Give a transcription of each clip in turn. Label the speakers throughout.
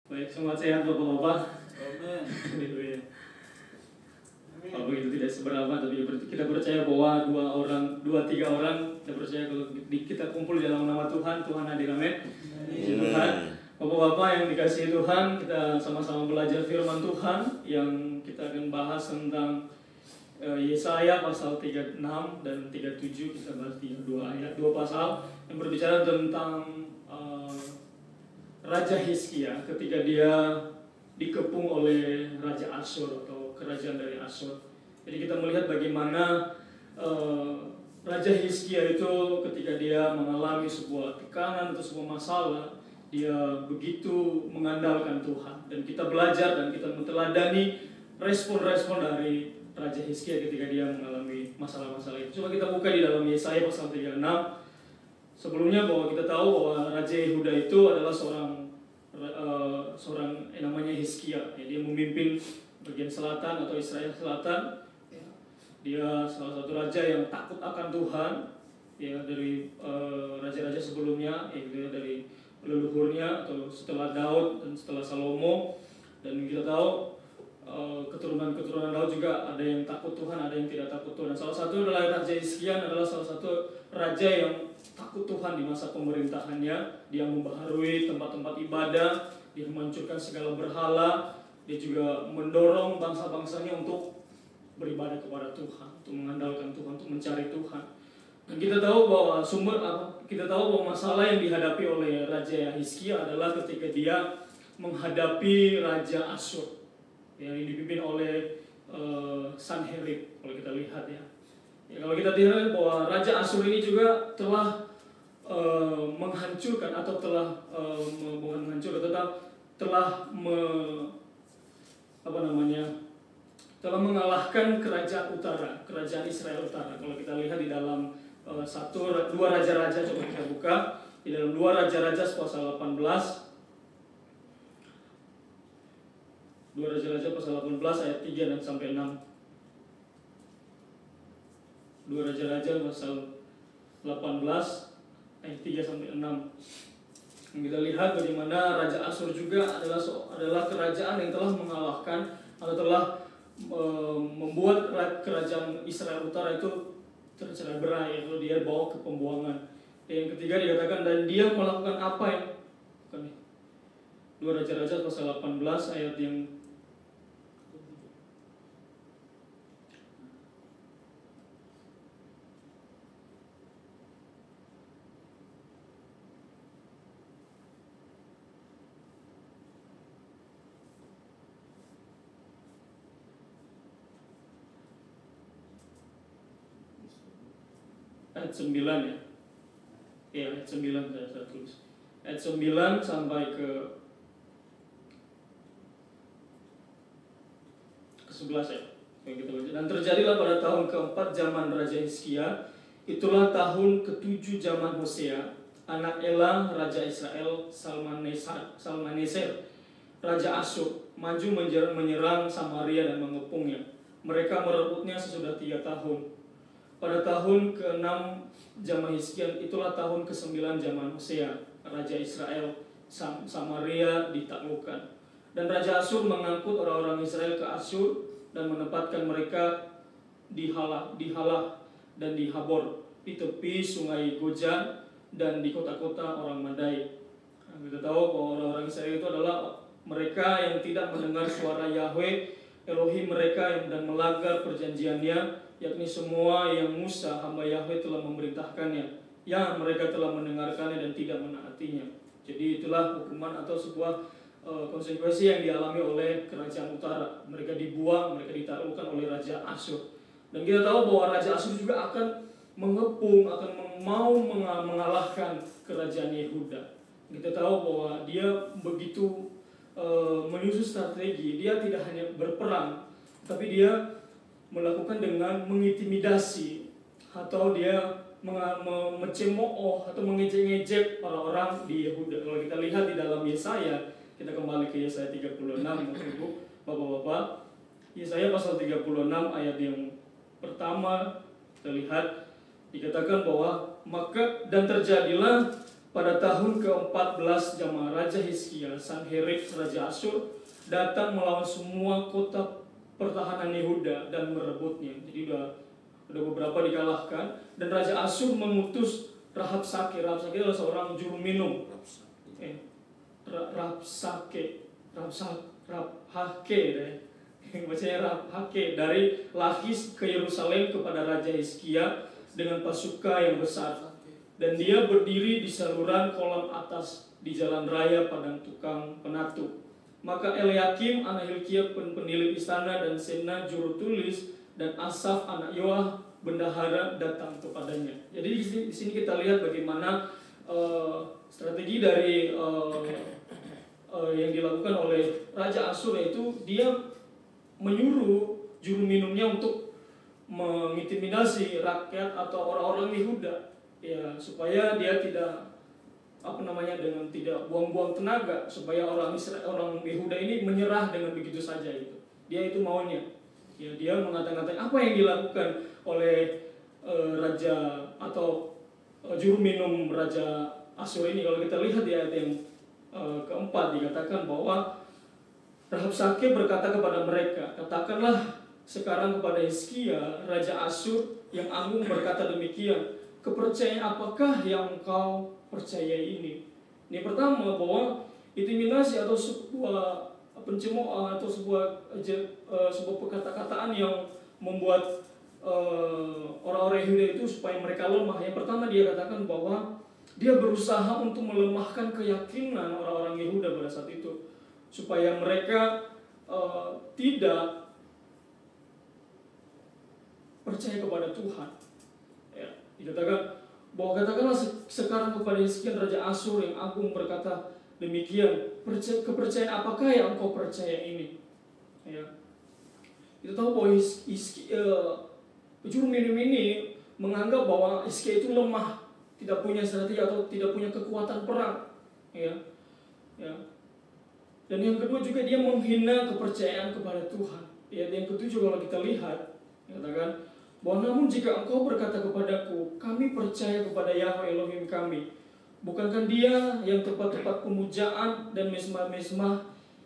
Speaker 1: Baik, semua sehat Bapak-Bapak.
Speaker 2: Amin.
Speaker 1: Haleluya. Walaupun itu tidak seberapa, tapi kita percaya bahwa dua tiga orang, kita percaya kalau kita kumpul di dalam nama Tuhan, Tuhan hadir. Amin. Puji Tuhan. Bapak-bapak yang dikasihi Tuhan, kita sama-sama belajar firman Tuhan yang kita akan bahas tentang Yesaya pasal 36 dan 37. Kita bahas di dua pasal yang berbicara tentang Raja Hizkia ketika dia dikepung oleh Raja Asyur atau kerajaan dari Asyur. Jadi kita melihat bagaimana Raja Hizkia itu ketika dia mengalami sebuah tekanan atau sebuah masalah, dia begitu mengandalkan Tuhan. Dan kita belajar dan kita meneladani respon-respon dari Raja Hizkia ketika dia mengalami masalah-masalah itu. Coba kita buka di dalam Yesaya pasal 36. Sebelumnya bahwa kita tahu bahwa Raja Yehuda itu adalah seorang namanya Hizkia. Ya, dia memimpin bagian selatan atau Israel Selatan. Ya, dia salah satu raja yang takut akan Tuhan. Ya, dari raja-raja sebelumnya, ya, dari leluhurnya atau setelah Daud dan setelah Salomo. Dan kita tahu keturunan Daud juga ada yang takut Tuhan, ada yang tidak takut Tuhan. Salah satu adalah Raja Hizkia, adalah salah satu raja yang takut Tuhan di masa pemerintahannya. Dia membaharui tempat-tempat ibadah, dia menghancurkan segala berhala, dia juga mendorong bangsa-bangsanya untuk beribadah kepada Tuhan, untuk mengandalkan Tuhan, untuk mencari Tuhan. Dan kita tahu bahwa masalah yang dihadapi oleh Raja Hizkia adalah ketika dia menghadapi Raja Asyur yang dipimpin oleh Sanherib. Kalau kita lihat ya, kalau kita lihat bahwa Raja Asyur ini juga telah menghancurkan atau bukan menghancurkan, telah mengalahkan kerajaan utara, kerajaan Israel utara. Kalau kita lihat di dalam dua raja-raja, coba kita buka di dalam dua raja-raja pasal 18. Dua raja-raja pasal 18 ayat 3 dan sampai 6. Dua raja-raja pasal 18 ayat 3 sampai 6. Yang kita lihat bagaimana Raja Asyur juga adalah kerajaan yang telah mengalahkan atau telah membuat kerajaan Israel Utara itu tercerai berai, atau dia bawa ke pembuangan. Yang ketiga dikatakan, dan dia melakukan apa yang Dua Raja-Raja pasal 18 ayat yang ayat 9 ya. Ya, ayat 9 saya tulis. Ayat 9 sampai ke 11 ya. Dan terjadilah pada tahun keempat zaman Raja Hizkia, itulah tahun ketujuh zaman Hosea, anak Elah, Raja Israel, Salmaneser, Raja Asyur, maju menyerang Samaria dan mengepungnya. Mereka merebutnya sesudah 3 tahun. Pada tahun ke-6 zaman Hizkia, itulah tahun ke-9 zaman Hosea, Raja Israel, Samaria ditaklukkan. Dan Raja Asyur mengangkut orang-orang Israel ke Asyur dan menempatkan mereka di Halah dan di Habor, di tepi sungai Gojan dan di kota-kota orang Madai. Nah, kita tahu bahwa orang-orang Israel itu adalah mereka yang tidak mendengar suara Yahweh Elohim mereka dan melanggar perjanjiannya, yakni semua yang Musa hamba Yahweh telah memerintahkannya, yang mereka telah mendengarkannya dan tidak menaatinya. Jadi itulah hukuman atau sebuah konsekuensi yang dialami oleh kerajaan utara. Mereka dibuang, mereka ditaklukkan oleh Raja Asyur. Dan kita tahu bahwa Raja Asyur juga akan mengepung, mau mengalahkan kerajaan Yehuda. Kita tahu bahwa dia begitu menyusun strategi. Dia tidak hanya berperang, tapi dia melakukan dengan mengintimidasi, atau dia mencemooh atau mengejek-ngejek orang-orang di Yehuda. Kalau kita lihat di dalam Yesaya, kita kembali ke Yesaya 36, Bapak-bapak. Yesaya pasal 36 ayat yang pertama, kita lihat dikatakan bahwa maka dan terjadilah pada tahun ke-14 zaman Raja Hizkia, Sanherib Raja Asyur datang melawan semua kota pertahanan Yehuda dan merebutnya. Jadi udah beberapa dikalahkan, dan Raja Asyur mengutus Rabsake. Rabsake adalah seorang juru minum. Rabhake deh. Bacanya Rabhake, dari Lakis ke Yerusalem kepada Raja Hizkia dengan pasukan yang besar. Dan dia berdiri di saluran kolam atas di jalan raya padang tukang penatu. Maka Eliakim anak Hilkia penilip istana dan Sena juru tulis dan Asaf anak Yoah bendahara datang kepadanya. Jadi di sini kita lihat bagaimana strategi dari yang dilakukan oleh Raja Asyur, yaitu dia menyuruh juru minumnya untuk mengintimidasi rakyat atau orang-orang Yehuda, ya, supaya dia tidak dengan tidak buang-buang tenaga, supaya orang Yehuda ini menyerah dengan begitu saja. Dia itu maunya. Ya, dia mengatakan apa yang dilakukan oleh raja atau juru minum Raja Asyur ini. Kalau kita lihat di ayat yang keempat, dikatakan bahwa Rabsake berkata kepada mereka, katakanlah sekarang kepada Hizkia Raja Asyur yang agung berkata demikian, kepercayaan apakah yang engkau percayai ini? Ini pertama, bahwa intimidasi atau sebuah pencemoohan atau sebuah perkata-kataan yang membuat orang-orang Yehuda itu supaya mereka lemah. Yang pertama, dia katakan bahwa dia berusaha untuk melemahkan keyakinan orang-orang Yehuda pada saat itu, supaya mereka tidak percaya kepada Tuhan. Ya, dikatakan bahwa katakanlah sekarang kepada Hizkia Raja Asyur yang agung berkata demikian, kepercayaan apakah yang engkau percaya ini? Ya. Kita tahu bahwa juru minum ini menganggap bahwa Hizkia itu lemah, tidak punya strategi atau tidak punya kekuatan perang. Ya. Ya. Dan yang kedua juga dia menghina kepercayaan kepada Tuhan. Ya, yang ketujuh kalau kita lihat, katakan bahwa namun jika engkau berkata kepadaku, kami percaya kepada Yahweh Elohim kami, bukankah dia yang tempat-tempat pemujaan dan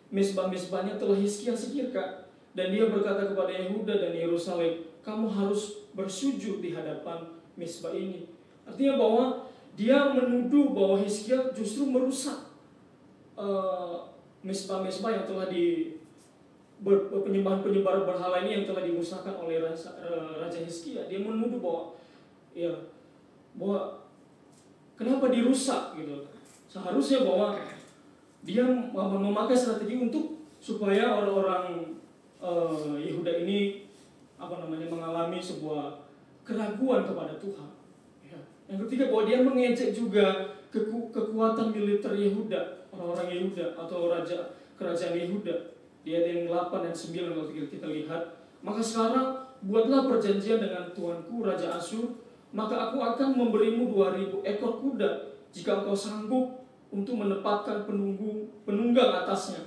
Speaker 1: mesbah-mesbahnya telah Hizkia singkirkan? Dan dia berkata kepada Yehuda dan Yerusalem, kamu harus bersujud di hadapan mesbah ini. Artinya bahwa dia menuduh bahwa Hizkia justru merusak mesbah-mesbah yang telah penyembahan berhala ini yang telah dimusnahkan oleh Raja Hizkia. Dia menuduh bahwa kenapa dirusak gitu. Seharusnya bahwa dia memakai strategi untuk supaya orang-orang Yehuda ini mengalami sebuah keraguan kepada Tuhan. Ya. Yang ketiga, bahwa dia mengejek juga kekuatan militer Yehuda, orang-orang Yehuda atau kerajaan Yehuda. Di ayat yang 8 dan 9 kalau kita lihat, maka sekarang buatlah perjanjian dengan tuanku Raja Asyur, maka aku akan memberimu 2000 ekor kuda jika engkau sanggup untuk menempatkan penunggang atasnya.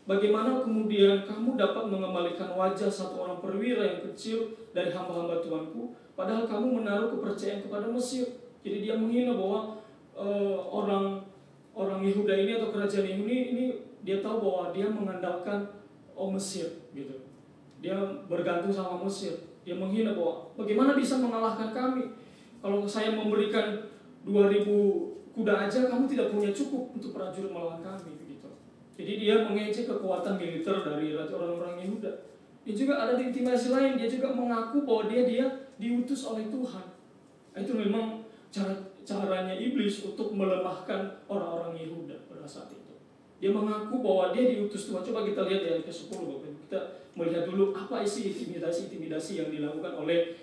Speaker 1: Bagaimana kemudian kamu dapat mengembalikan wajah satu orang perwira yang kecil dari hamba-hamba tuanku, padahal kamu menaruh kepercayaan kepada Mesir? Jadi dia menghina bahwa orang Yehuda ini atau kerajaan Yehudi ini, dia tahu bahwa dia mengandalkan Mesir gitu. Dia bergantung sama Mesir. Dia menghina bahwa bagaimana bisa mengalahkan kami? Kalau saya memberikan 2000 kuda aja, kamu tidak punya cukup untuk prajurit melawan kami begitu. Jadi dia mengejek kekuatan militer dari orang-orang Yehuda. Dia juga ada di intimidasi lain, dia juga mengaku bahwa dia diutus oleh Tuhan. Nah, itu memang caranya iblis untuk melemahkan orang-orang Yehuda pada saat itu. Dia mengaku bahwa dia diutus Tuhan. Coba kita lihat di ayat ke-10, kita melihat dulu apa isi intimidasi yang dilakukan oleh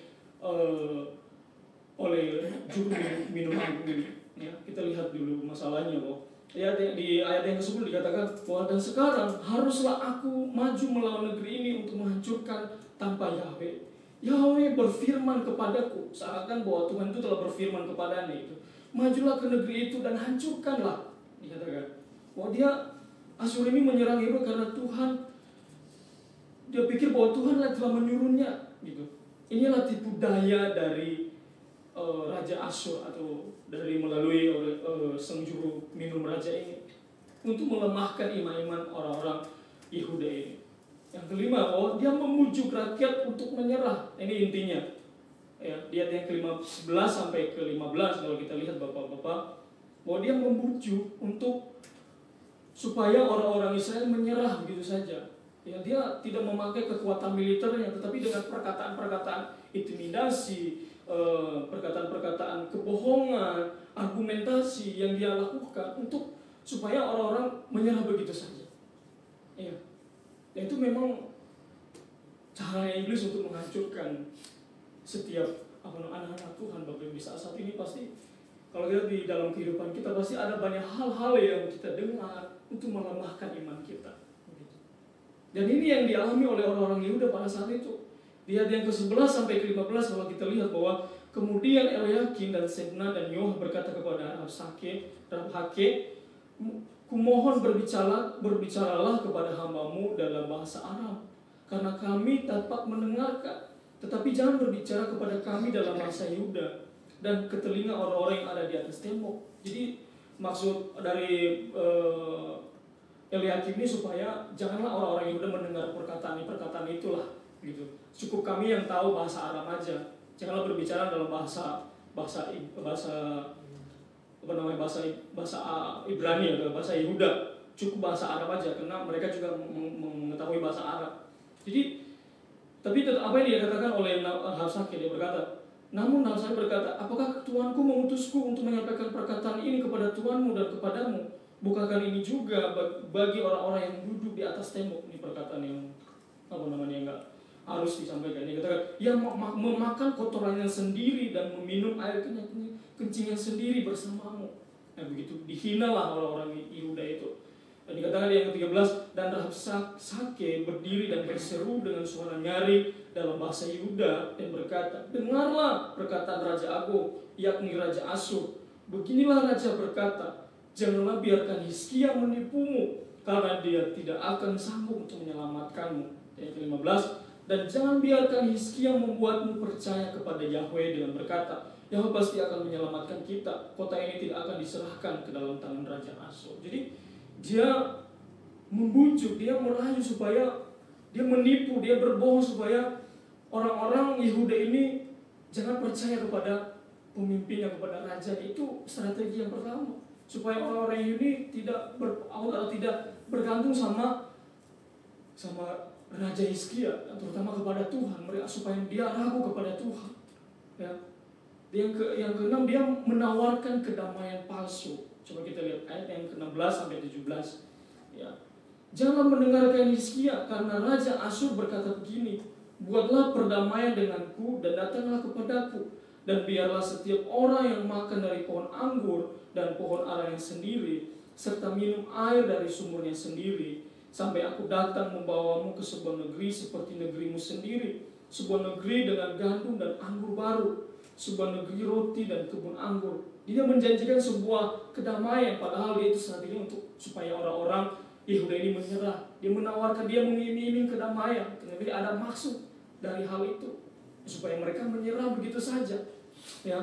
Speaker 1: juru minum agung ini. Ya, kita lihat dulu masalahnya bahwa ya, di ayat yang ke-10 dikatakan bahwa dan sekarang haruslah aku maju melawan negeri ini untuk menghancurkan tanpa Yahweh. Yahweh berfirman kepadaku, seakan bahwa Tuhan itu telah berfirman kepadanya itu, majulah ke negeri itu dan hancurkanlah. Dikatakan bahwa Asyur ini menyerang Yehuda karena dia pikir bahwa Tuhan telah menyuruhnya gitu. Inilah tipu daya dari Raja Asyur atau dari melalui raja ini untuk melemahkan iman-iman orang-orang Yehuda ini. Yang kelima, bahwa dia memujuk rakyat untuk menyerah. Ini intinya. Ya, di ayat yang ke-11 sampai ke-15 kalau kita lihat Bapak-bapak, bahwa dia memujuk untuk supaya orang-orang Israel menyerah begitu saja. Ya, dia tidak memakai kekuatan militernya, tetapi dengan perkataan-perkataan intimidasi, perkataan-perkataan kebohongan, argumentasi yang dia lakukan untuk supaya orang-orang menyerah begitu saja. Ya. Dan itu memang cara iblis untuk menghancurkan setiap anak-anak Tuhan. Bapak Ibu, di saat ini pasti kalau kita di dalam kehidupan kita pasti ada banyak hal-hal yang kita dengar untuk melemahkan iman kita. Dan ini yang dialami oleh orang-orang Yehuda pada saat itu. Di ayat yang ke-11 sampai ke-15 kalau kita lihat bahwa kemudian Eliakim dan Sebna dan Yoah berkata kepada Rabshakeh, kumohon berbicaralah kepada hambamu dalam bahasa Aram, karena kami dapat mendengarkan. Tetapi jangan berbicara kepada kami dalam bahasa Yehuda dan ke telinga orang-orang yang ada di atas tembok. Jadi maksud dari Eliakim ini supaya janganlah orang-orang Yehuda mendengar perkataan itulah, gitu. Cukup kami yang tahu bahasa Aram aja. Janganlah berbicara dalam bahasa Ibrani atau bahasa Yehuda. Cukup bahasa Arab aja, karena mereka juga mengetahui bahasa Arab. Jadi, tapi apa yang dikatakan oleh Rabshakeh, dia berkata, namun Rabshakeh berkata, apakah Tuanku mengutusku untuk menyampaikan perkataan ini kepada Tuanmu dan kepadamu? Bukankah ini juga bagi orang-orang yang duduk di atas tembok? Ini perkataan yang enggak harus disampaikan. Dia katakan, yang memakan kotorannya sendiri dan meminum air kencingnya sendiri bersamamu. Nah, begitu dihinalah orang-orang Yehuda itu. Dan dikatakan yang ke-13, dan Rabshakeh berdiri dan berseru dengan suara nyaring dalam bahasa Yehuda dan berkata, dengarlah perkataan Raja Agung, yakni Raja Asyur. Beginilah Raja berkata, janganlah biarkan Hizkia menipumu, karena dia tidak akan sanggup untuk menyelamatkanmu. Yang ke-15, dan jangan biarkan Hizkia membuatmu percaya kepada Yahweh dengan berkata, Yahweh pasti akan menyelamatkan kita, kota ini tidak akan diserahkan ke dalam tangan Raja Asyur. Jadi dia membujuk, dia merayu supaya, dia menipu, dia berbohong supaya orang-orang Yehuda ini jangan percaya kepada pemimpinnya, kepada raja. Itu strategi yang pertama, supaya orang-orang ini tidak bergantung sama Raja Hizkia, terutama kepada Tuhan, mereka supaya dia ragu kepada Tuhan. Ya. Yang ke-6, dia menawarkan kedamaian palsu. Coba kita lihat ayat yang ke-16 sampai 17. Ya. Jangan mendengarkan Hizkia, karena Raja Asyur berkata begini, buatlah perdamaian denganku dan datanglah kepadaku, dan biarlah setiap orang yang makan dari pohon anggur dan pohon ara yang sendiri, serta minum air dari sumurnya sendiri, sampai aku datang membawamu ke sebuah negeri seperti negerimu sendiri, sebuah negeri dengan gandum dan anggur baru, sebuah negeri roti dan kebun anggur. Dia menjanjikan sebuah kedamaian, padahal dia itu strategi untuk supaya orang-orang Yehuda ini menyerah. Dia menawarkan, dia mengiming-iming kedamaian, tapi ada maksud dari hal itu supaya mereka menyerah begitu saja. Ya.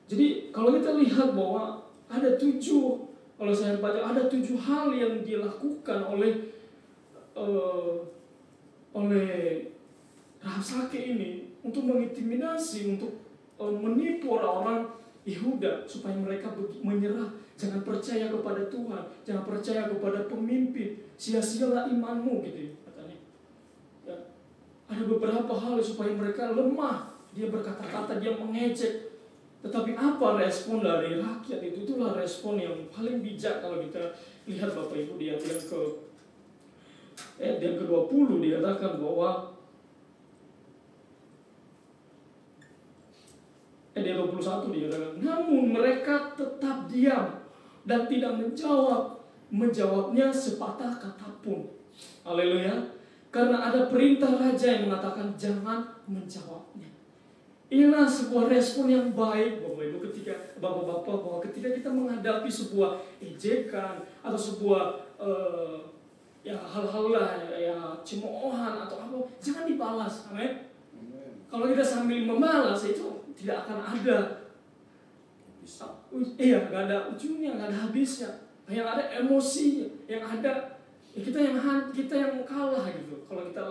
Speaker 1: Jadi kalau kita lihat bahwa ada 7, kalau saya baca ada 7 hal yang dilakukan oleh Rabshakeh ini untuk mengintimidasi, untuk menipu orang-orang Yehuda supaya mereka menyerah, jangan percaya kepada Tuhan, jangan percaya kepada pemimpin, sia-sialah imanmu, gitu katanya. Ya. Ada beberapa hal supaya mereka lemah, dia berkata-kata, dia mengejek. Tetapi apa respon dari rakyat itu? Itulah respon yang paling bijak kalau kita lihat Bapak Ibu di ayat yang ke-20 dikatakan bahwa ayat 21 dikatakan, namun mereka tetap diam dan tidak menjawabnya sepatah kata pun. Haleluya. Karena ada perintah raja yang mengatakan jangan menjawabnya. Inilah sebuah respon yang baik Bapak Ibu Bapak-bapak, bahwa ketika kita menghadapi sebuah ejekan atau sebuah hal-hal lah ya cemoohan atau apa, jangan dibalas. Amin. Kalau kita sambil membalas itu tidak akan ada, nggak ada ujungnya, nggak ada habisnya. yang ada emosi, yang ada ya kita yang kalah gitu. Kalau kita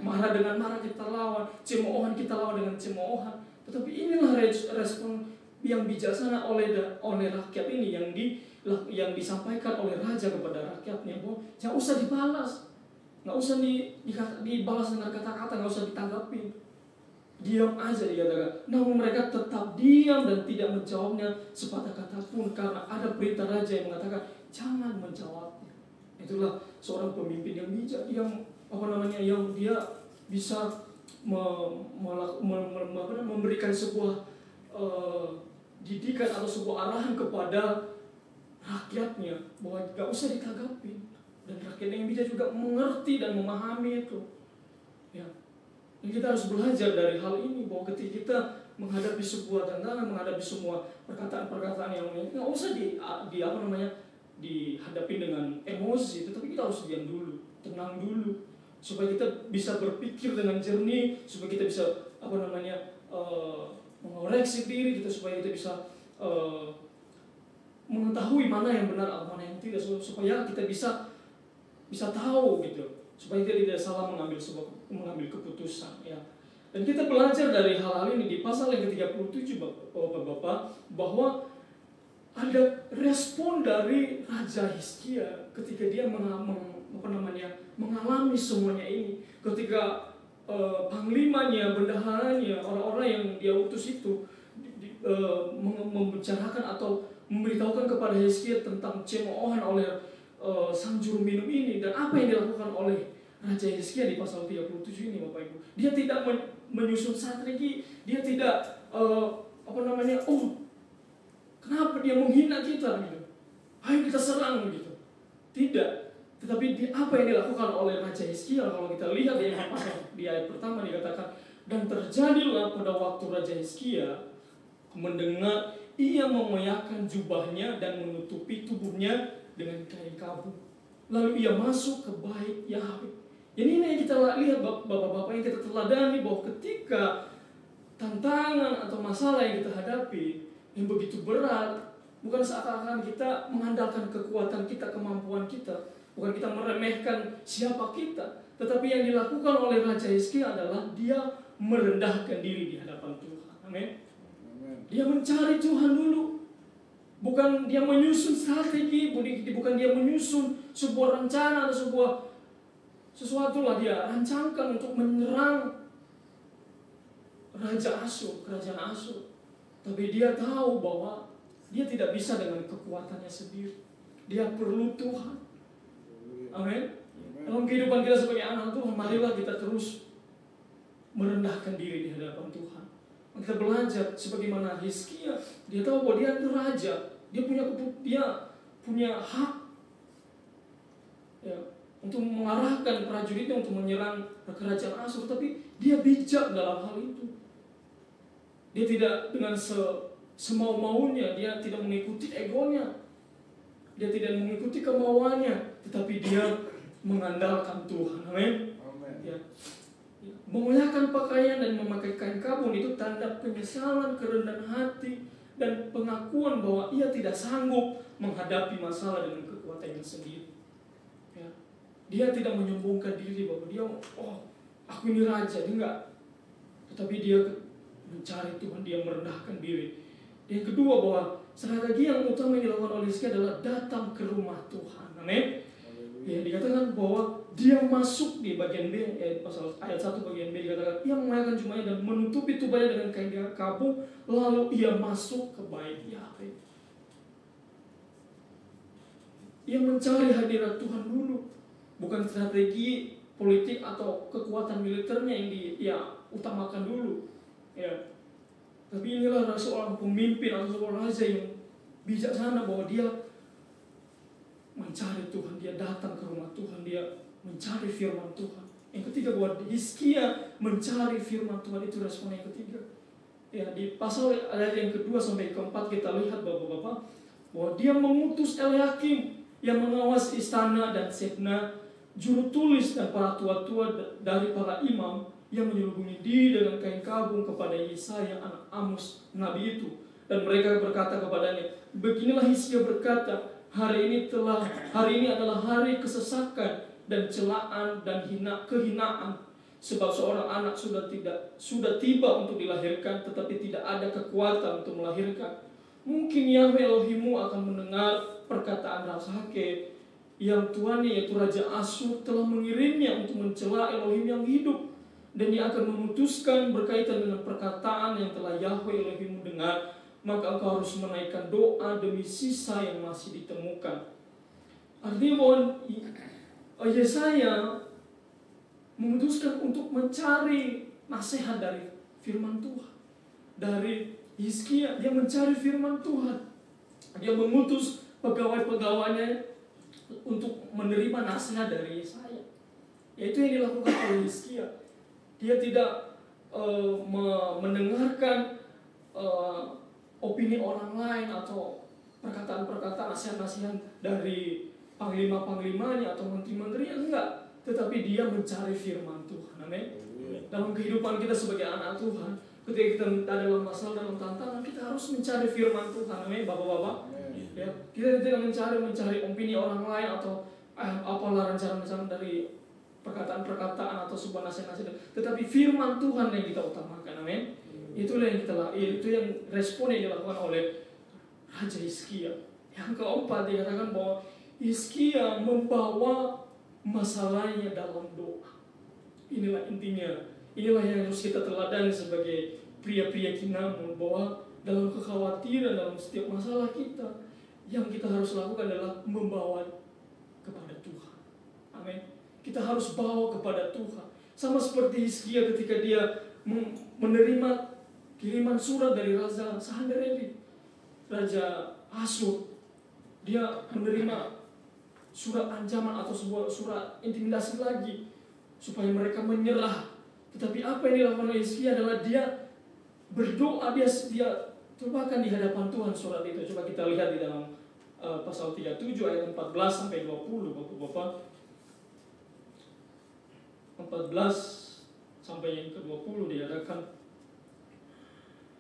Speaker 1: marah dengan marah kita lawan, cemoohan kita lawan dengan cemoohan. Tetapi inilah respon yang bijaksana oleh rakyat ini, yang disampaikan oleh raja kepada rakyatnya, bahwa jangan usah dibalas, nggak usah dibalas dengan kata-kata, nggak usah ditanggapi, diam aja dikatakan. Namun mereka tetap diam dan tidak menjawabnya sepatah kata pun, karena ada perintah raja yang mengatakan jangan menjawabnya. Itulah seorang pemimpin yang bijak, yang dia bisa memberikan sebuah didikan atau sebuah arahan kepada rakyatnya bahwa gak usah ditanggapi, dan rakyat yang bijak juga mengerti dan memahami itu. Ya, dan kita harus belajar dari hal ini, bahwa ketika kita menghadapi sebuah tantangan, menghadapi semua perkataan-perkataan yang nggak usah dihadapi dengan emosi, tetapi kita harus diam dulu, tenang dulu, supaya kita bisa berpikir dengan jernih, supaya kita bisa mengoreksi diri kita, supaya kita bisa mengetahui mana yang benar atau mana yang tidak, supaya kita bisa tahu gitu, supaya kita tidak salah mengambil keputusan, ya. Dan kita belajar dari hal-hal ini di pasal yang ke-37, Bapak-bapak, bahwa ada respon dari Raja Hizkia ketika dia mengalami semuanya ini. Ketika panglimanya, bendaharanya, orang-orang yang dia utus itu membicarakan atau memberitahukan kepada Hizkia tentang cemoohan oleh sang juru minum ini, dan apa yang dilakukan oleh Raja Hizkia di pasal 37 ini, Bapak Ibu. Dia tidak menyusun strategi, dia tidak kenapa dia menghina kita gitu, ayo kita serang gitu. Tidak. Tetapi apa yang dilakukan oleh Raja Hizkia, kalau kita lihat di ayat pertama dikatakan, dan terjadilah pada waktu Raja Hizkia mendengar, ia mengoyakkan jubahnya dan menutupi tubuhnya dengan kain kabung. Lalu ia masuk ke bait Yahweh. Jadi ini yang kita lihat, Bapak-bapak, yang kita teladani, bahwa ketika tantangan atau masalah yang kita hadapi yang begitu berat, bukan seakan-akan kita mengandalkan kekuatan kita, kemampuan kita, bukan kita meremehkan siapa kita, tetapi yang dilakukan oleh Raja Hizkia adalah dia merendahkan diri di hadapan Tuhan. Amin. Dia mencari Tuhan dulu, bukan dia menyusun strategi, bukan dia menyusun sebuah rencana atau sesuatu lah dia rancangkan untuk menyerang Raja Asyur, kerajaan Asyur. Tapi dia tahu bahwa dia tidak bisa dengan kekuatannya sendiri. Dia perlu Tuhan. Amin. Dalam kehidupan kita sebagai anak Tuhan, marilah kita terus merendahkan diri di hadapan Tuhan. Kita belajar sebagaimana Hizkia, dia tahu bahwa dia itu raja, dia punya hak, ya, untuk mengarahkan prajuritnya untuk menyerang kerajaan Asyur, tapi dia bijak dalam hal itu. Dia tidak dengan semau-maunya, dia tidak mengikuti egonya, dia tidak mengikuti kemauannya, tetapi dia mengandalkan Tuhan. Amin. Ya. Mengoyakkan pakaian dan memakai kain kabun itu tanda penyesalan, kerendahan hati, dan pengakuan bahwa ia tidak sanggup menghadapi masalah dengan kekuatannya sendiri. Ya. Dia tidak menyombongkan diri bahwa dia, aku ini raja, dia enggak. Tetapi dia mencari Tuhan, dia merendahkan diri. Yang kedua, bahwa strategi yang utama yang dilakukan oleh Hizkia adalah datang ke rumah Tuhan. Amin. Ya, dikatakan bahwa dia masuk di bagian B, pasal ayat 1 bagian B dikatakan, ia mengoyakkan jubahnya dan menutupi tubuhnya dengan kain kabung, lalu ia masuk ke bait Yahweh. Ia mencari hadirat Tuhan dulu, bukan strategi politik atau kekuatan militernya yang dia utamakan dulu. Ya. Tapi inilah seorang pemimpin atau seorang raja yang bijaksana, bahwa dia mencari Tuhan, dia datang ke rumah Tuhan, dia mencari firman Tuhan. Yang ketiga, bahwa Hizkia mencari firman Tuhan, itu respon yang ketiga. Ya, di pasal ayat yang kedua sampai keempat kita lihat, Bapak-bapak, bahwa dia mengutus Eliakim yang mengawasi istana, dan Sebna juru tulis dan para tua-tua dari para imam yang menyelubungi diri dengan kain kabung kepada Yesaya anak Amos nabi itu. Dan mereka berkata kepadanya, beginilah Hizkia berkata, Hari ini adalah hari kesesakan dan celaan dan kehinaan. Sebab seorang anak sudah tiba untuk dilahirkan, tetapi tidak ada kekuatan untuk melahirkan. Mungkin Yahweh Elohimmu akan mendengar perkataan Rabshakeh yang tuannya yaitu Raja Asyur telah mengirimnya untuk mencela Elohim yang hidup. Dan dia akan memutuskan berkaitan dengan perkataan yang telah Yahweh Elohimmu dengar. Maka engkau harus menaikkan doa demi sisa yang masih ditemukan. Artinya bahwa Yesaya memutuskan untuk mencari nasihat dari firman Tuhan. Dari Hizkia, dia mencari firman Tuhan. Dia mengutus pegawai-pegawainya untuk menerima nasihat dari Yesaya. Yaitu yang dilakukan oleh Hizkia. Dia tidak mendengarkan opini orang lain atau perkataan-perkataan nasihat-nasihat dari panglima-panglimanya atau menteri-menterinya, enggak. Tetapi dia mencari firman Tuhan. Amin. Dalam kehidupan kita sebagai anak Tuhan, ketika kita ada dalam masalah, dalam tantangan, kita harus mencari firman Tuhan. Amin, Bapak-bapak. Ya, kita tidak mencari opini orang lain atau apalah rencana-rencana dari perkataan-perkataan atau sebuah nasihat-nasihat, tetapi firman Tuhan yang kita utamakan. Amin. Itulah yang itu yang respon yang dilakukan oleh Raja Hizkia. Yang keempat, dikatakan bahwa Hizkia membawa masalahnya dalam doa. Inilah intinya. Inilah yang harus kita teladani sebagai pria-pria Kinamun, bahwa dalam kekhawatiran, dalam setiap masalah kita, yang kita harus lakukan adalah membawa kepada Tuhan. Amin. Kita harus bawa kepada Tuhan. Sama seperti Hizkia ketika dia menerima kiriman surat dari Raja Sanherib, Raja Asyur. Dia menerima surat ancaman atau sebuah surat intimidasi lagi supaya mereka menyerah. Tetapi apa yang dilakukan oleh Hizkia adalah dia berdoa, dia terbakan di hadapan Tuhan surat itu. Coba kita lihat di dalam pasal 37 ayat 14 sampai 20, Bapak-bapak. 14 sampai yang ke-20 dikatakan,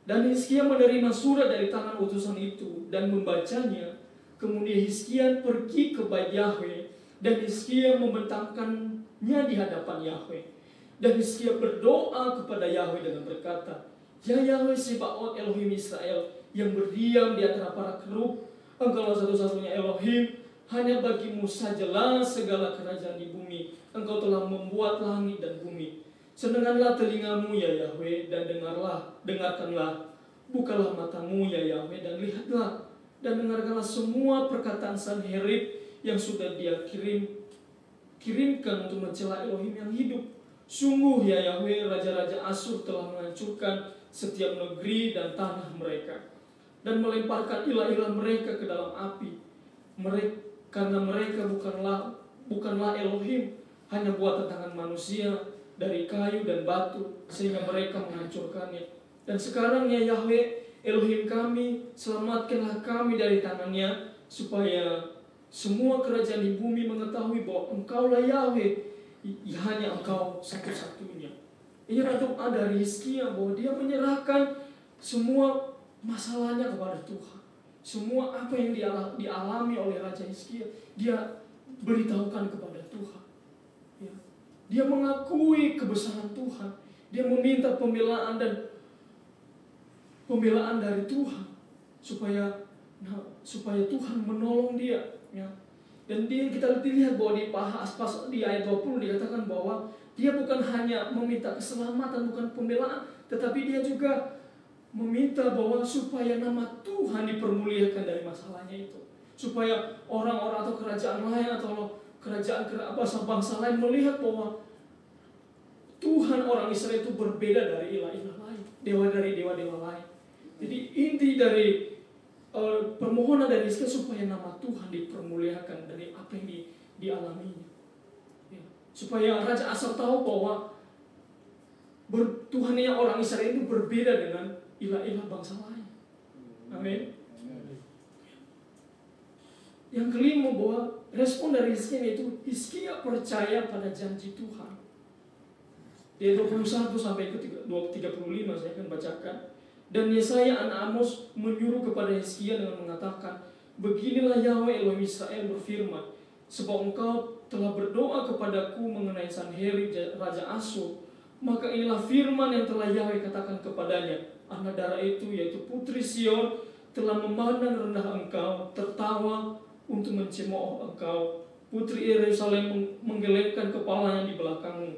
Speaker 1: dan Hizkia menerima surat dari tangan utusan itu dan membacanya. Kemudian Hizkia pergi ke bait Yahweh, dan Hizkia membentangkannya di hadapan Yahweh. Dan Hizkia berdoa kepada Yahweh dengan berkata, Ya Yahweh Sebaot Elohim Israel, yang berdiam di antara para kerub, Engkaulah satu-satunya Elohim, hanya bagimu sajalah segala kerajaan di bumi. Engkau telah membuat langit dan bumi. Sendenganlah telingamu ya Yahweh, dan dengarkanlah. Bukalah matamu ya Yahweh, dan lihatlah. Dan dengarkanlah semua perkataan Sanherib yang sudah dia kirimkan untuk mencela Elohim yang hidup. Sungguh ya Yahweh, raja-raja Asyur telah menghancurkan setiap negeri dan tanah mereka, dan melemparkan ilah-ilah mereka ke dalam api. Karena mereka bukanlah Elohim, hanya buatan tangan manusia dari kayu dan batu, sehingga mereka menghancurkannya. Dan sekarang ya Yahweh Elohim kami, selamatkanlah kami dari tangannya, supaya semua kerajaan di bumi mengetahui bahwa Engkaulah Yahweh, hanya Engkau satu-satunya. Ini doa dari Hizkia bahwa dia menyerahkan semua masalahnya kepada Tuhan. Semua apa yang dialami oleh Raja Hizkia, dia beritahukan kepada Tuhan. Ya. Dia mengakui kebesaran Tuhan. Dia meminta pembelaan dari Tuhan supaya Tuhan menolong dia. Ya. Dan kita lihat bahwa di ayat 20 dikatakan bahwa dia bukan hanya meminta keselamatan, bukan pembelaan, tetapi dia juga meminta bahwa supaya nama Tuhan dipermuliakan dari masalahnya itu. Supaya orang-orang atau kerajaan lain atau kerajaan bangsa lain melihat bahwa Tuhan orang Israel itu berbeda dari ilah-ilah lain, dewa-dewa lain. Jadi inti dari permohonan dari Hizkia supaya nama Tuhan dipermuliakan dari apa yang dialaminya. Ya. Supaya Raja Asyur tahu bahwa Tuhannya orang Israel itu berbeda dengan ilah-ilah bangsa lain. Amin. Yang kelima, bahwa respon dari Hizkia itu Hizkia percaya pada janji Tuhan. Di 21 sampai ke 35 saya akan bacakan. Dan Yesaya anak Amos menyuruh kepada Hizkia dengan mengatakan, Beginilah Yahweh Elohim Israel berfirman, sebab engkau telah berdoa kepadaku mengenai Sanherib Raja Asyur, maka inilah firman yang telah Yahweh katakan kepadanya, anak darah itu, yaitu putri Sion, telah memandang rendah engkau, tertawa untuk mencemooh engkau. Putri Yerusalem menggelengkan kepalanya di belakangmu.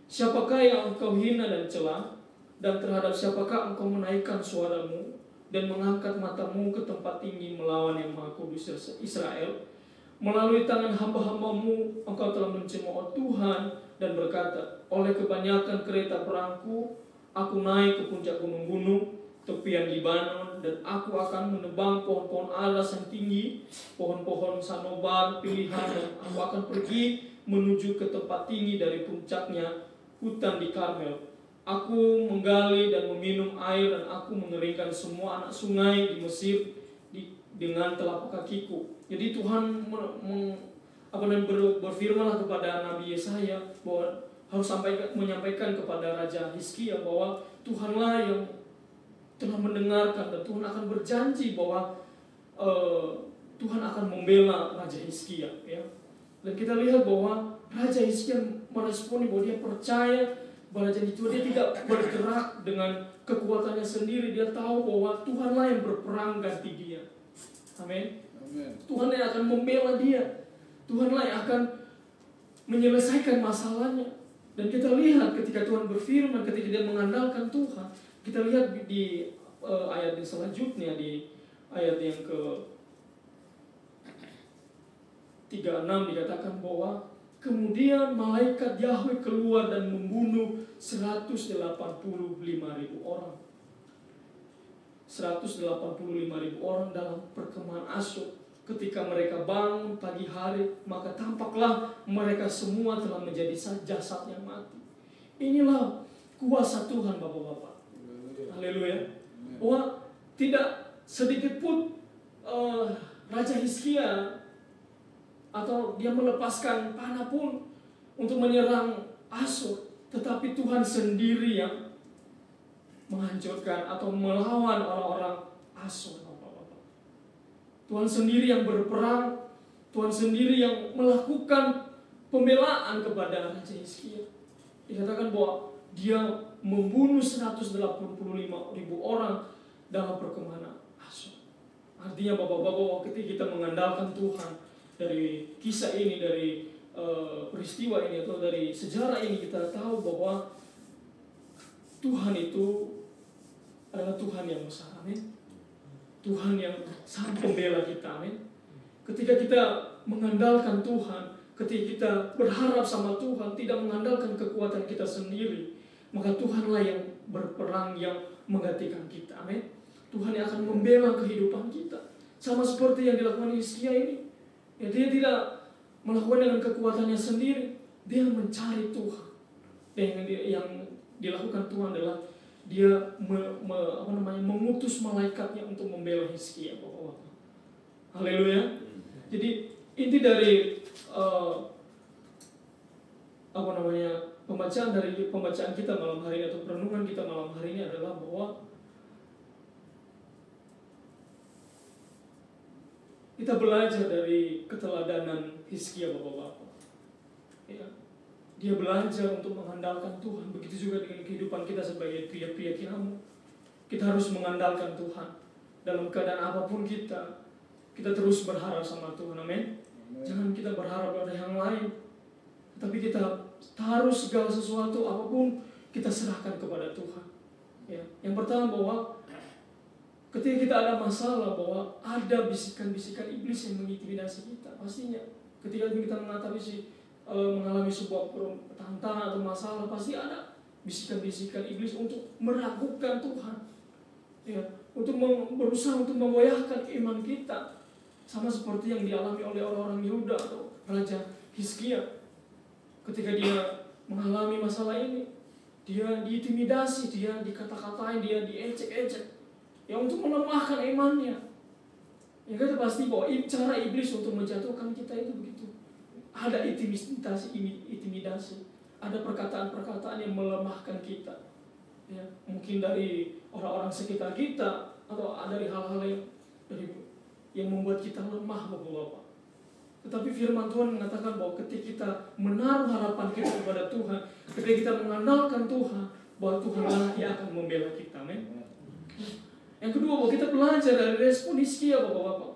Speaker 1: Siapakah yang engkau hina dan celah? Dan terhadap siapakah engkau menaikkan suaramu dan mengangkat matamu ke tempat tinggi melawan yang Maha Kudus Israel? Melalui tangan hamba-hambamu engkau telah mencemooh Tuhan dan berkata, oleh kebanyakan kereta perangku, aku naik ke puncak gunung-gunung, tepian Libanon, dan aku akan menebang pohon-pohon alas yang tinggi, pohon-pohon sanobar pilihan, dan aku akan pergi menuju ke tempat tinggi dari puncaknya, hutan di Karmel. Aku menggali dan meminum air, dan aku mengeringkan semua anak sungai di Mesir dengan telapak kakiku. Jadi Tuhan berfirmanlah kepada Nabi Yesaya bahwa harus menyampaikan kepada Raja Hizkia bahwa Tuhanlah yang telah mendengarkan, dan Tuhan akan berjanji bahwa Tuhan akan membela Raja Hizkia, ya. Dan kita lihat bahwa Raja Hizkia meresponi bahwa dia percaya Raja itu, dia tidak bergerak dengan kekuatannya sendiri. Dia tahu bahwa Tuhanlah yang berperang ganti dia. Amin. Tuhan yang akan membela dia. Tuhanlah yang akan menyelesaikan masalahnya. Dan kita lihat ketika Tuhan berfirman, ketika dia mengandalkan Tuhan, kita lihat di ayat yang selanjutnya, di ayat yang ke 36 dikatakan bahwa kemudian malaikat Yahweh keluar dan membunuh 185.000 orang. 185.000 orang dalam perkemahan Asyur. Ketika mereka bangun pagi hari, maka tampaklah mereka semua telah menjadi jasad yang mati. Inilah kuasa Tuhan, Bapak-bapak. Haleluya. Bahwa tidak sedikit pun Raja Hizkia atau dia melepaskan panah pun untuk menyerang Asyur, tetapi Tuhan sendiri yang menghancurkan atau melawan orang-orang Asyur. Tuhan sendiri yang berperang, Tuhan sendiri yang melakukan pembelaan kepada Raja Hizkia. Dikatakan bahwa dia membunuh 185.000 orang dalam perkemahan Asyur. Artinya Bapak-bapak, ketika kita mengandalkan Tuhan, dari kisah ini, dari peristiwa ini atau dari sejarah ini, kita tahu bahwa Tuhan itu adalah Tuhan yang besar. Amin. Tuhan yang sang pembela kita. Amin. Ketika kita mengandalkan Tuhan, ketika kita berharap sama Tuhan, tidak mengandalkan kekuatan kita sendiri, maka Tuhanlah yang berperang, yang menggantikan kita. Amin. Tuhan yang akan membela kehidupan kita. Sama seperti yang dilakukan Hizkia ini. Ya, dia tidak melakukan dengan kekuatannya sendiri. Dia mencari Tuhan. Dan yang dilakukan Tuhan adalah dia mengutus malaikatnya untuk membela Hizkia. Haleluya. Jadi inti dari pembacaan kita malam hari ini atau perenungan kita malam hari ini adalah bahwa kita belajar dari keteladanan Hizkia, Bapak-bapak. Ya. Dia belajar untuk mengandalkan Tuhan. Begitu juga dengan kehidupan kita sebagai pria-pria kinamu. Kita harus mengandalkan Tuhan. Dalam keadaan apapun kita terus berharap sama Tuhan. Amin. Jangan kita berharap pada yang lain, tapi kita harus segala sesuatu apapun kita serahkan kepada Tuhan. Ya. Yang pertama bahwa ketika kita ada masalah, bahwa ada bisikan-bisikan iblis yang mengintimidasi kita. Pastinya ketika kita mengalami sebuah tantangan atau masalah, pasti ada bisikan-bisikan iblis untuk meragukan Tuhan, ya, untuk berusaha untuk memgoyahkan iman kita. Sama seperti yang dialami oleh orang-orang Yehuda atau Raja Hizkia. Ketika dia mengalami masalah ini, dia diintimidasi, dia dikata-katain, dia diejek-ejek, ya, untuk melemahkan imannya. Ya, kita pasti bahwa cara iblis untuk menjatuhkan kita itu begitu. Ada intimidasi, ada perkataan-perkataan yang melemahkan kita. Ya, mungkin dari orang-orang sekitar kita atau dari hal-hal yang dari yang membuat kita lemah, Bapak-Bapak. Tetapi firman Tuhan mengatakan bahwa ketika kita menaruh harapan kita kepada Tuhan, ketika kita mengandalkan Tuhan, bahwa Tuhan lah yang akan membela kita. Amin. Yang kedua, bahwa kita belajar dari respon Hizkia, Bapak-Bapak.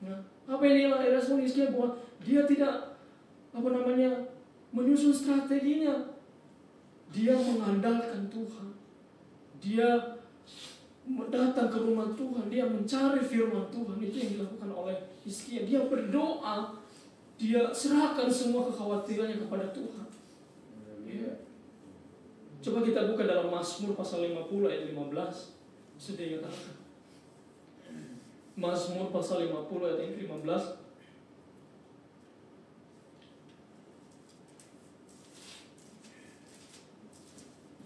Speaker 1: Nah, apa yang nilai respon Hizkia? Bahwa dia tidak menyusun strateginya. Dia mengandalkan Tuhan. Dia datang ke rumah Tuhan, dia mencari firman Tuhan. Itu yang dilakukan oleh Hizkia. Dia berdoa, dia serahkan semua kekhawatirannya kepada Tuhan. Ya. Coba kita buka dalam Mazmur pasal 50 ayat 15. Sudah dikatakan. Mazmur pasal 50 ayat 15.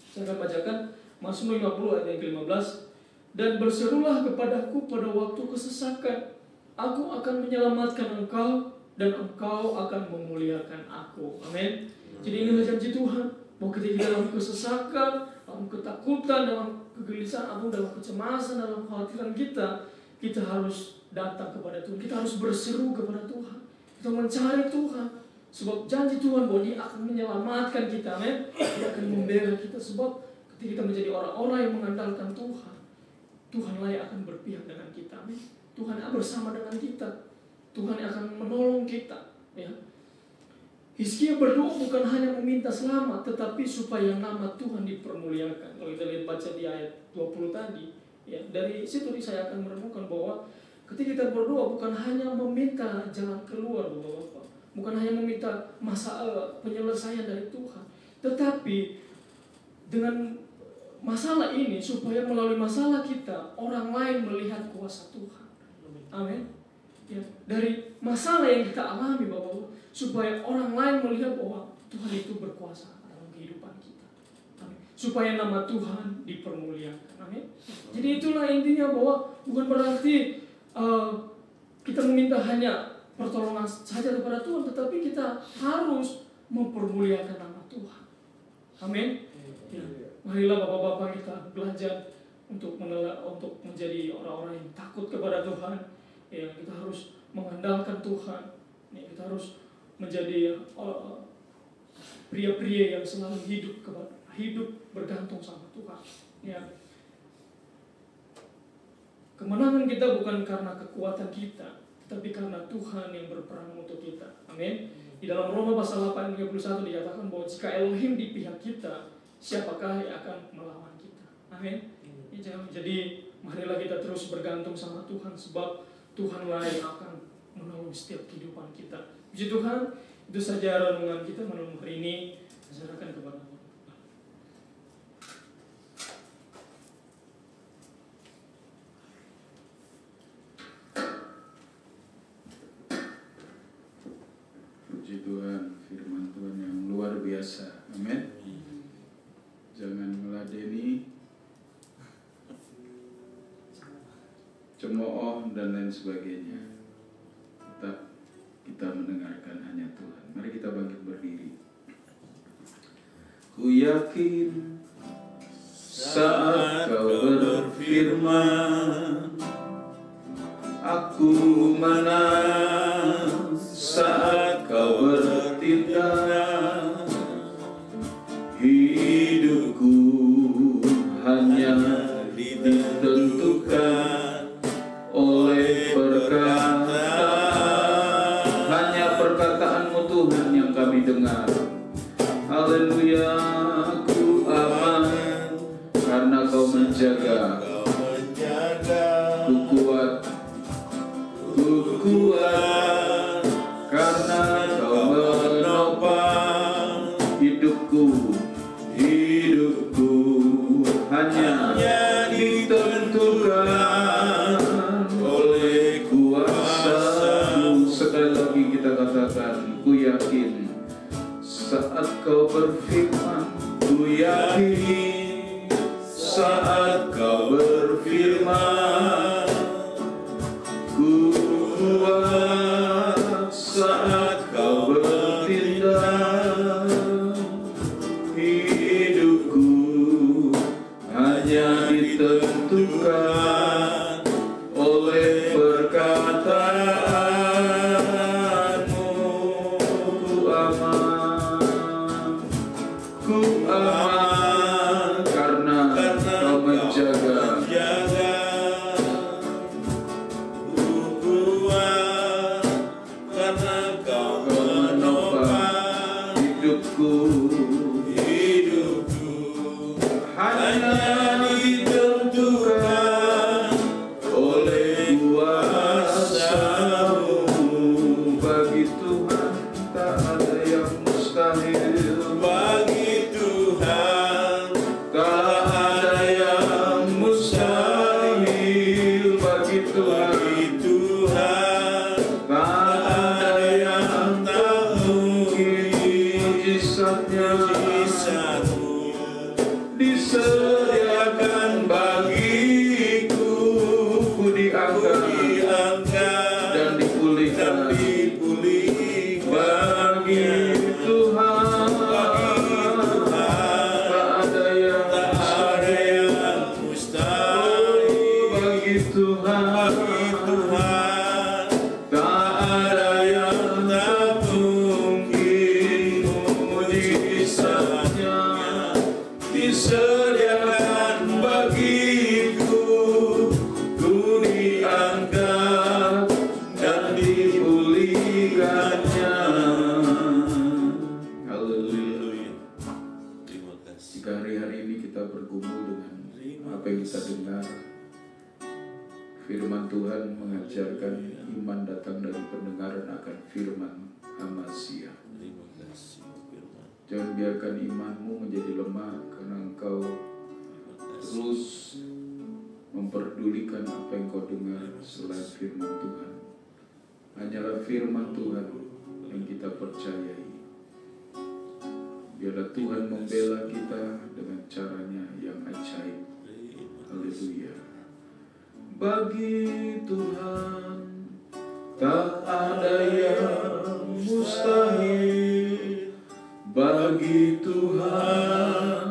Speaker 1: Saya akan bacakan Mazmur 50 ayat yang ke-15. Dan berserulah kepadaku pada waktu kesesakan, aku akan menyelamatkan engkau, dan engkau akan memuliakan aku. Amin. Jadi inilah janji Tuhan, bahwa ketika dalam kesesakan, dalam ketakutan, dalam kegelisahan, atau dalam kecemasan, dalam kekhawatiran kita harus datang kepada Tuhan. Kita harus berseru kepada Tuhan. Kita mencari Tuhan. Sebab janji Tuhan bahwa Dia akan menyelamatkan kita. Amin. Dia akan membela kita. Sebab ketika kita menjadi orang-orang yang mengandalkan Tuhan, Tuhanlah yang akan berpihak dengan kita. Amin. Tuhan akan bersama dengan kita. Tuhan akan menolong kita. Ya. Hizkia berdoa bukan hanya meminta selamat, tetapi supaya nama Tuhan dipermuliakan. Kalau kita lihat baca di ayat 20 tadi, ya, dari situ saya akan menemukan bahwa ketika kita berdoa bukan hanya meminta jalan keluar, Bapak-Bapak, bukan hanya meminta masalah penyelesaian dari Tuhan, tetapi dengan masalah ini supaya melalui masalah kita orang lain melihat kuasa Tuhan. Amin. Ya, dari masalah yang kita alami, Bapak-Bapak, supaya orang lain melihat bahwa Tuhan itu berkuasa dalam kehidupan kita. Amin. Supaya nama Tuhan dipermuliakan. Amin. Jadi itulah intinya, bahwa bukan berarti kita meminta hanya pertolongan saja kepada Tuhan, tetapi kita harus mempermuliakan nama Tuhan. Amin. Ya. Marilah Bapak-Bapak kita belajar untuk menjadi orang-orang yang takut kepada Tuhan. Ya, kita harus mengandalkan Tuhan. Ya, kita harus menjadi pria-pria yang selalu hidup bergantung sama Tuhan. Ya. Kemenangan kita bukan karena kekuatan kita, tapi karena Tuhan yang berperang untuk kita. Amin. Di dalam Roma pasal 8:31 dikatakan bahwa jika Elohim di pihak kita, siapakah yang akan melawan kita? Amin. Ya, jadi marilah kita terus bergantung sama Tuhan, sebab Tuhanlah yang akan menolong setiap kehidupan kita. Puji Tuhan, itu saja renungan kita malam hari ini. Saya serahkan kepada Allah.
Speaker 2: Puji Tuhan, firman Tuhan yang luar biasa. Amin. Jangan meladeni, cemooh dan lain sebagainya. Tetap kita mendengarkan hanya Tuhan. Mari kita bangkit berdiri. Ku yakin saat kau berfirman, aku menang. Saat kau bertindak, hidupku hanya ditentukan oleh perkataan. Hanya perkataan-Mu Tuhan yang kami dengar. Haleluya, ku aman karena Kau menjaga. Ku kuat karena Kau menopang hidupku hanya ditentukan oleh kuasa-Mu. Sekali lagi kita katakan, ku yakin saat Kau berfirman, ku yakin saat Kau berfirman, ku kuat saat Kau bertindak. Hidupku hanya ditentukan oleh perkataan. ajarkan iman datang dari pendengaran akan firman Hamasia.
Speaker 3: Terima kasih firman.
Speaker 2: Jangan biarkan imanmu menjadi lemah karena engkau terus memperdulikan apa yang kau dengar selain firman Tuhan. Hanyalah firman Tuhan yang kita percayai. Biarlah Tuhan membela kita dengan caranya yang ajaib. Haleluya. Bagi Tuhan tak ada yang mustahil. Bagi Tuhan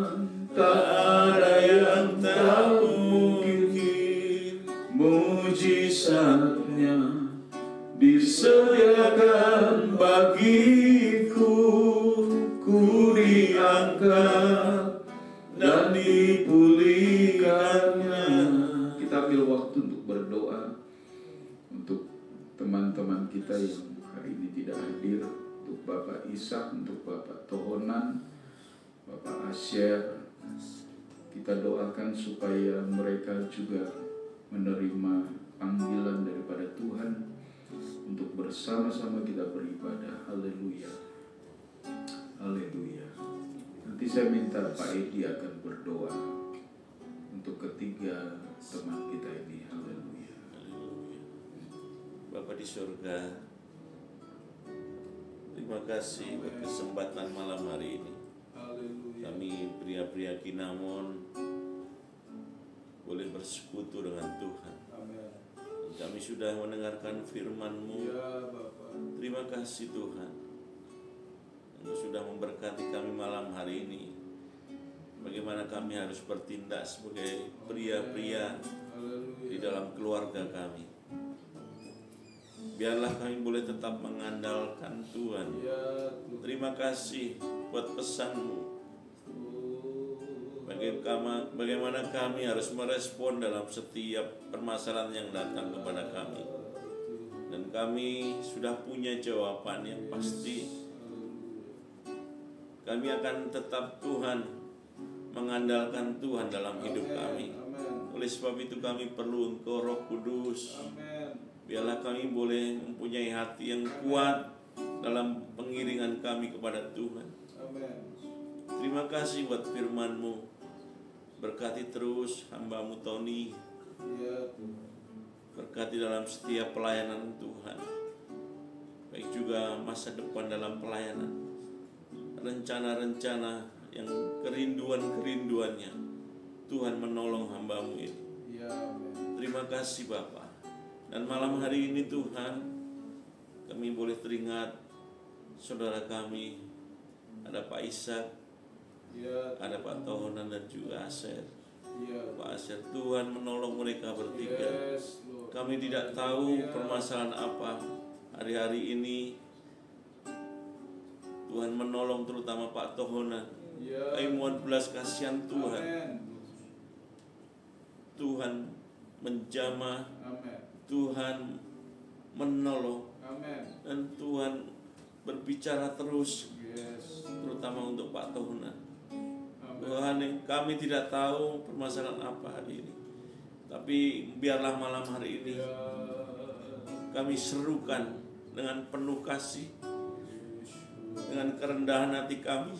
Speaker 2: tak ada yang tak mungkin. Mujizatnya disediakan bagiku, ku diangkat dan dipulihkannya. Kita ambil waktu untuk berdoa untuk teman-teman kita yang hari ini tidak hadir, untuk Bapak Ishak, untuk Bapak Tohonan, Bapak Asyer. Kita doakan supaya mereka juga menerima panggilan daripada Tuhan untuk bersama-sama kita beribadah. Haleluya. Haleluya. Nanti saya minta Pak Edi akan berdoa untuk ketiga teman kita ini. Haleluya.
Speaker 3: Haleluya. Bapa di surga, terima kasih buat kesempatan malam hari ini. Kami pria-pria Kinamon boleh bersekutu dengan Tuhan. Kami sudah mendengarkan firman-Mu. Terima kasih Tuhan, Engkau sudah memberkati kami malam hari ini. Bagaimana kami harus bertindak sebagai pria-pria di dalam keluarga kami. Biarlah kami boleh tetap mengandalkan Tuhan. Terima kasih buat pesan-Mu. Bagaimana kami harus merespon dalam setiap permasalahan yang datang kepada kami. Dan kami sudah punya jawaban yang pasti. Kami akan tetap Tuhan, mengandalkan Tuhan dalam hidup kami. Oleh sebab itu kami perlu Engkau Roh Kudus. Biarlah kami boleh mempunyai hati yang kuat dalam pengiringan kami kepada Tuhan. Terima kasih buat firman-Mu. Berkati terus hamba-Mu Tony. Berkati dalam setiap pelayanan Tuhan. Baik juga masa depan dalam pelayanan. Rencana-rencana yang kerinduan-kerinduannya. Tuhan menolong hamba-Mu ini. Terima kasih Bapa. Dan malam hari ini Tuhan, kami boleh teringat saudara kami. Ada Pak Ishak, ada Pak Tohonan dan juga Asyer. Pak Asyer, Tuhan menolong mereka bertiga. Kami tidak tahu permasalahan apa hari-hari ini. Tuhan menolong terutama Pak Tohonan. Kami mohon belas kasihan Tuhan. Tuhan menjamah, Tuhan menolong, dan Tuhan berbicara terus, terutama untuk Pak Tohonan. Tuhan, kami tidak tahu permasalahan apa hari ini, tapi biarlah malam hari ini kami serukan dengan penuh kasih, dengan kerendahan hati kami.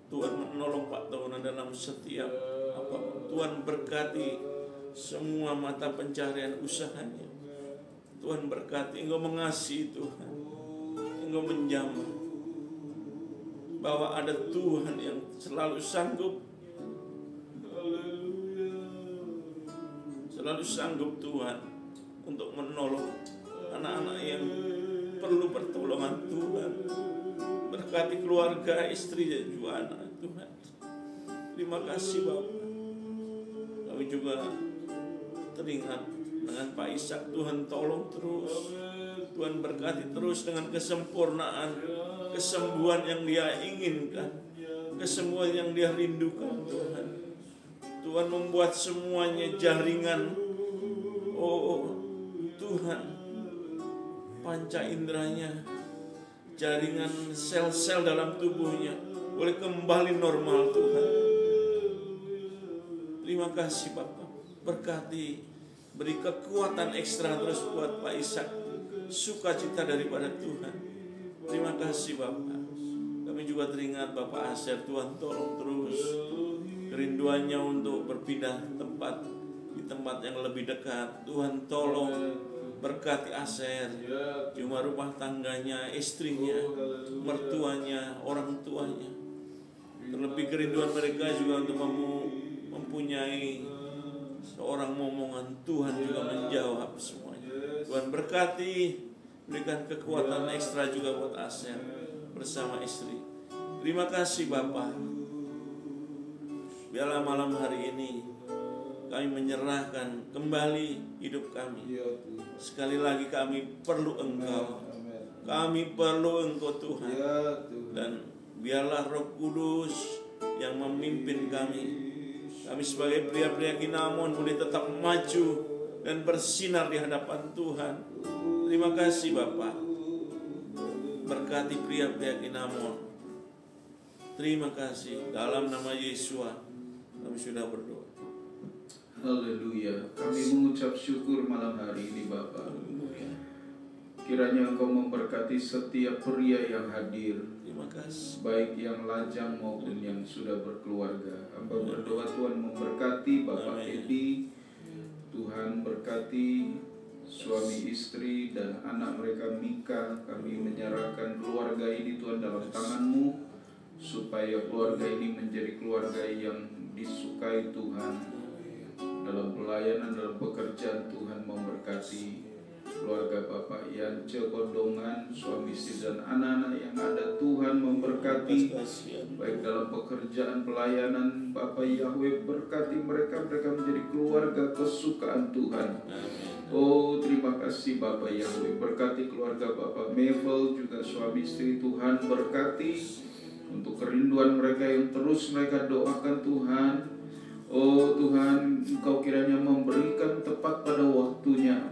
Speaker 3: Tuhan menolong Pak Tohonan dalam setiap apa. Tuhan berkati semua mata pencarian usahanya. Tuhan berkati, Engkau mengasihi Tuhan, Engkau menjamah, bahwa ada Tuhan yang selalu sanggup. Selalu sanggup Tuhan untuk menolong anak-anak yang perlu pertolongan Tuhan. Berkati keluarga, istri dan juga anak Tuhan. Terima kasih Bapak. Kami juga teringat dengan Pak Ishak. Tuhan tolong terus, Tuhan berkati terus dengan kesempurnaan, kesembuhan yang dia inginkan, kesembuhan yang dia rindukan Tuhan. Tuhan membuat semuanya jaringan. Oh Tuhan, panca inderanya, jaringan sel-sel dalam tubuhnya boleh kembali normal Tuhan. Terima kasih Bapak. Berkati Beri kekuatan ekstra terus buat Pak Ishak. Sukacita daripada Tuhan. Terima kasih Bapak. Kami juga teringat Bapak Asher. Tuhan tolong terus kerinduannya untuk berpindah tempat, di tempat yang lebih dekat. Tuhan tolong berkati Asher, cuma rumah tangganya, istrinya, mertuanya, orang tuanya. Terlebih kerinduan mereka juga untuk mempunyai seorang momongan. Tuhan juga menjawab semuanya. Tuhan berkati, berikan kekuatan ekstra juga buat Asher bersama istri. Terima kasih Bapak. Biarlah malam hari ini kami menyerahkan kembali hidup kami. Sekali lagi kami perlu Engkau. Kami perlu Engkau Tuhan. Dan biarlah Roh Kudus yang memimpin kami. Kami sebagai pria-pria Kinamon boleh tetap maju dan bersinar di hadapan Tuhan. Terima kasih Bapak. Berkati pria-pria Kinamon. Terima kasih. Dalam nama Yesus kami sudah berdoa.
Speaker 2: Haleluya. Kami mengucap syukur malam hari ini Bapak. Kiranya Engkau memberkati setiap pria yang hadir.
Speaker 3: Terima kasih.
Speaker 2: Baik yang lajang maupun yang sudah berkeluarga. Hamba berdoa Tuhan memberkati Bapak Edi. Tuhan berkati suami istri dan anak mereka Mika. Kami menyerahkan keluarga ini Tuhan dalam tangan-Mu, supaya keluarga ini menjadi keluarga yang disukai Tuhan. Dalam pelayanan, dalam pekerjaan Tuhan memberkati keluarga Bapak Yance Kondongan, suami istri dan anak-anak yang ada. Tuhan memberkati baik dalam pekerjaan pelayanan. Bapak Yahweh berkati mereka menjadi keluarga kesukaan Tuhan. Oh terima kasih Bapak Yahweh. Berkati keluarga Bapak Mevel juga suami istri. Tuhan berkati untuk kerinduan mereka yang terus mereka doakan Tuhan. Oh Tuhan, Engkau kiranya memberikan tepat pada waktunya.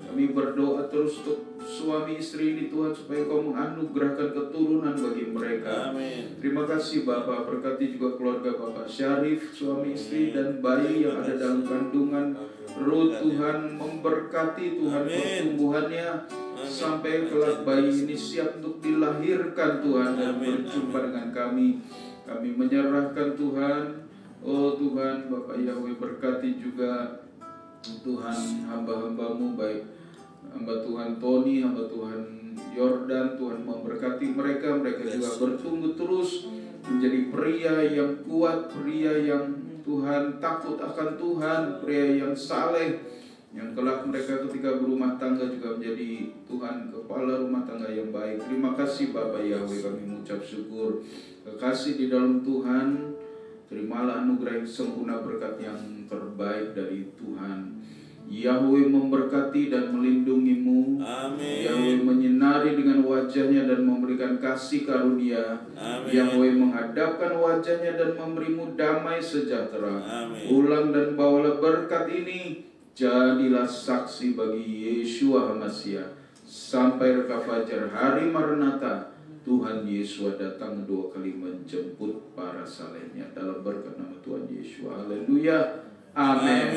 Speaker 2: Kami berdoa terus untuk suami istri ini Tuhan, supaya Engkau menganugerahkan keturunan bagi mereka.
Speaker 3: Amin.
Speaker 2: Terima kasih Bapak. Berkati juga keluarga Bapak Syarif, suami istri dan bayi yang ada dalam kandungan Ruth. Tuhan memberkati Tuhan pertumbuhannya sampai kelak bayi ini siap untuk dilahirkan Tuhan dan berjumpa dengan kami. Kami menyerahkan Tuhan. Oh Tuhan, Bapak Yahweh berkati juga Tuhan hamba-hamba-Mu, baik hamba Tuhan Tony, hamba Tuhan Yordan. Tuhan memberkati mereka. Mereka juga bertumbuh terus menjadi pria yang kuat, pria yang Tuhan takut akan Tuhan, pria yang saleh, yang kelak mereka ketika berumah tangga juga menjadi Tuhan kepala rumah tangga yang baik. Terima kasih Bapak Yahweh, kami mengucap syukur. Kekasih di dalam Tuhan, terimalah anugerah yang sempurna, berkat yang terbaik dari Tuhan. Yahweh memberkati dan melindungi-Mu.
Speaker 3: Amin.
Speaker 2: Yahweh menyinari dengan wajahnya dan memberikan kasih karunia.
Speaker 3: Amin.
Speaker 2: Yahweh menghadapkan wajahnya dan memberi-Mu damai sejahtera.
Speaker 3: Amin.
Speaker 2: Ulang dan bawalah berkat ini, jadilah saksi bagi Yeshua HaMashiach sampai reka fajar hari Maranatha. Tuhan Yesus datang dua kali menjemput para salehnya. Dalam berkat nama Tuhan Yesus. Haleluya. Amin.